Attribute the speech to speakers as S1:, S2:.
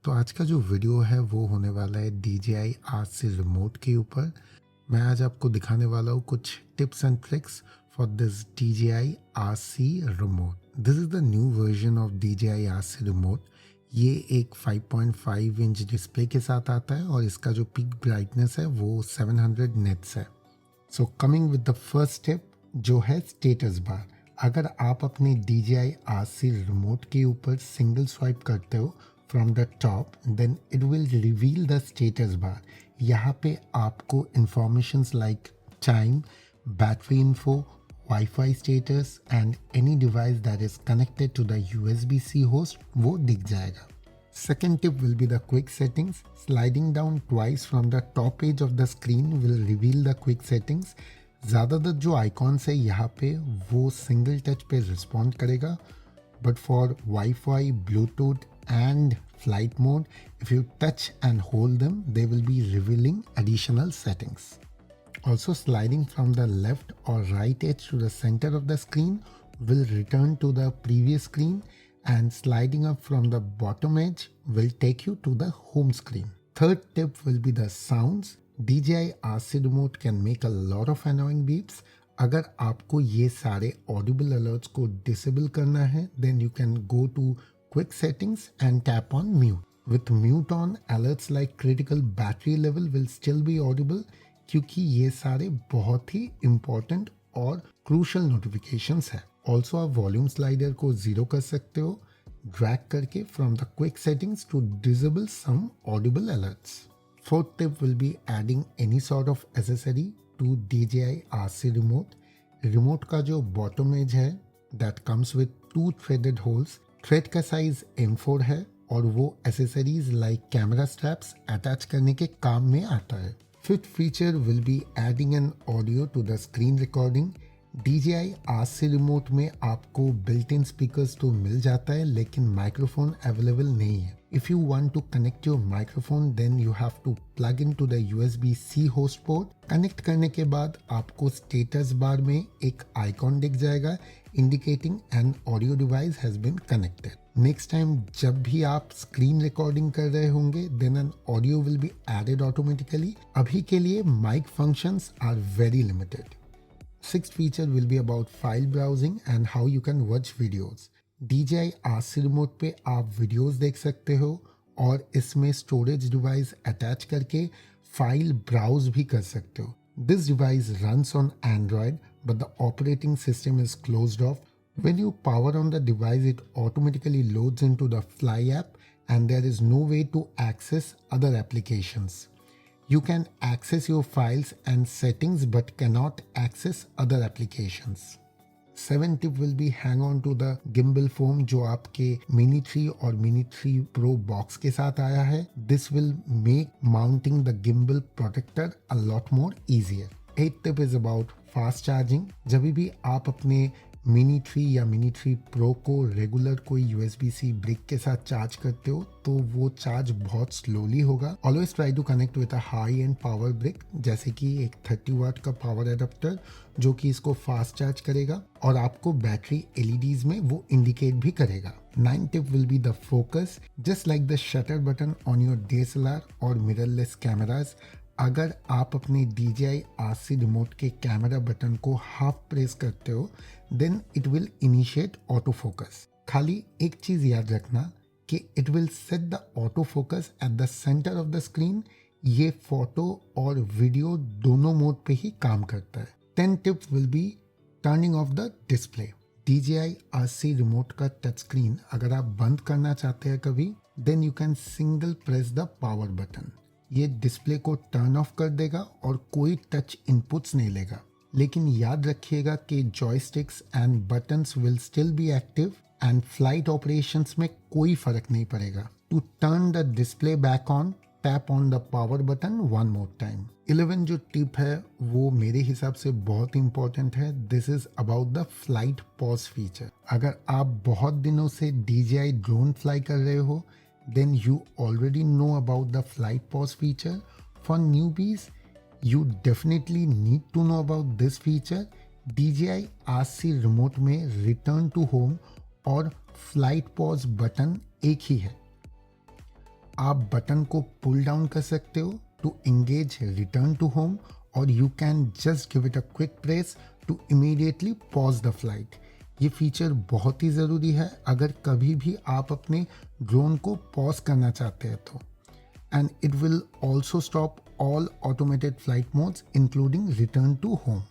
S1: तो आज का जो वीडियो है वो होने वाला है DJI RC रिमोट के ऊपर। मैं आज आपको दिखाने वाला हूँ कुछ tips and tricks for this DJI RC remote. This is the new version of DJI RC remote. ये एक 5.5 इंच डिस्प्ले के साथ आता है और इसका जो पीक ब्राइटनेस है वो 700 नेट्स है। So coming with the first step जो है स्टेटस बार। अगर आप अपने DJI RC रिमोट के ऊपर सिंगल स्वाइप करते हो from the top, then it will reveal the status bar. यहाँ पे आपको informations like time, battery info, wifi status and any device that is connected to the USB-C host वो दिख जाएगा। Second tip will be the quick settings. Sliding down twice from the top edge of the screen will reveal the quick settings. ज़्यादातर जो icons है यहाँ पे वो single touch पे रिस्पॉन्ड करेगा, but for wifi, Bluetooth and flight mode, if you touch and hold them, they will be revealing additional settings. Also, sliding from the left or right edge to the center of the screen will return to the previous screen, and sliding up from the bottom edge will take you to the home screen. Third tip will be the sounds. DJI RC remote can make a lot of annoying beeps. अगर आपको ये सारे audible alerts को disable करना है, then you can go to quick settings and tap on mute. With mute on, alerts like critical battery level will still be audible क्योंकि ये सारे बहुत ही important और crucial notifications है। ऑल्सो आप वॉल्यूम स्लाइडर को जीरो कर सकते हो ड्रैग करके from the quick settings to disable some audible alerts. Fourth tip will be adding any sort of accessory to DJI RC remote. Remote का जो बॉटम एज है that comes with 2 threaded holes. Thread का size M4 है और वो accessories like camera straps attach करने के काम में आता है। Fifth feature will be adding an audio to the screen recording. DJI RC remote में आपको बिल्ट इन स्पीकर्स तो मिल जाता है लेकिन माइक्रोफोन अवेलेबल नहीं है। If you want to connect your microphone then you have to plug in to the USB-C host port. Connect करने के बाद आपको स्टेटस बार में एक आइकॉन दिख जाएगा indicating an audio device has been connected. Next time जब भी आप स्क्रीन रिकॉर्डिंग कर रहे होंगे then an audio will be added automatically. अभी के लिए mic functions are very limited. Sixth feature will be about file browsing and how you can watch videos. DJI RC remote पे आप वीडियोस देख सकते हो और इसमें स्टोरेज डिवाइस अटैच करके फाइल ब्राउज भी कर सकते हो। This device runs on Android, but the operating system is closed off. When you power on the device, it automatically loads into the Fly app and there is no way to access other applications. You can access your files and settings but cannot access other applications. Seventh tip will be hang on to the gimbal foam जो आपके Mini 3 और Mini 3 Pro box के साथ आया है। This will make mounting the gimbal protector a lot more easier. Eighth tip is about fast charging. जब भी आप अपने Mini 3 या Mini 3 Pro को रेगुलर कोई USB-C ब्रिक के साथ चार्ज करते हो तो वो चार्ज बहुत स्लोली होगा। Always try to connect with a high end power brick जैसे कि एक 30 वाट का पावर एडाप्टर जो कि इसको फास्ट चार्ज करेगा और आपको बैटरी LEDs में वो इंडिकेट भी करेगा। 9th tip will be the focus. Just like the shutter button on your DSLR और mirrorless cameras, अगर आप अपने DJI RC रिमोट के कैमरा बटन को हाफ प्रेस करते हो then it will initiate auto focus. खाली एक चीज याद रखना कि it will set the auto focus at the centre of the screen. ये फोटो और वीडियो दोनों मोड पे ही काम करता है। 10th tip will be turning off the display. DJI RC remote का टच स्क्रीन अगर आप बंद करना चाहते हैं कभी then you can single press the power button. ये डिस्प्ले को टर्न ऑफ कर देगा और कोई टच इनपुट्स नहीं लेगा। लेकिन याद रखिएगा कि joysticks and buttons will still be active and flight operations में कोई फर्क नहीं पड़ेगा। To turn the display back on tap on the power button one more time. 11 जो टिप है वो मेरे हिसाब से बहुत इंपॉर्टेंट है। This is about the flight pause feature. अगर आप बहुत दिनों से DJI ड्रोन फ्लाई कर रहे हो then you already know about the flight pause feature. For newbies, you definitely need to know about this feature. DJI RC remote में return to home और flight pause बटन एक ही है। आप button को pull down कर सकते हो to engage return to home, or you can just give it a quick press to immediately pause the flight. ये फीचर बहुत ही ज़रूरी है अगर कभी भी आप अपने ड्रोन को पॉज करना चाहते हैं तो. And it will also stop all automated flight modes including return to home.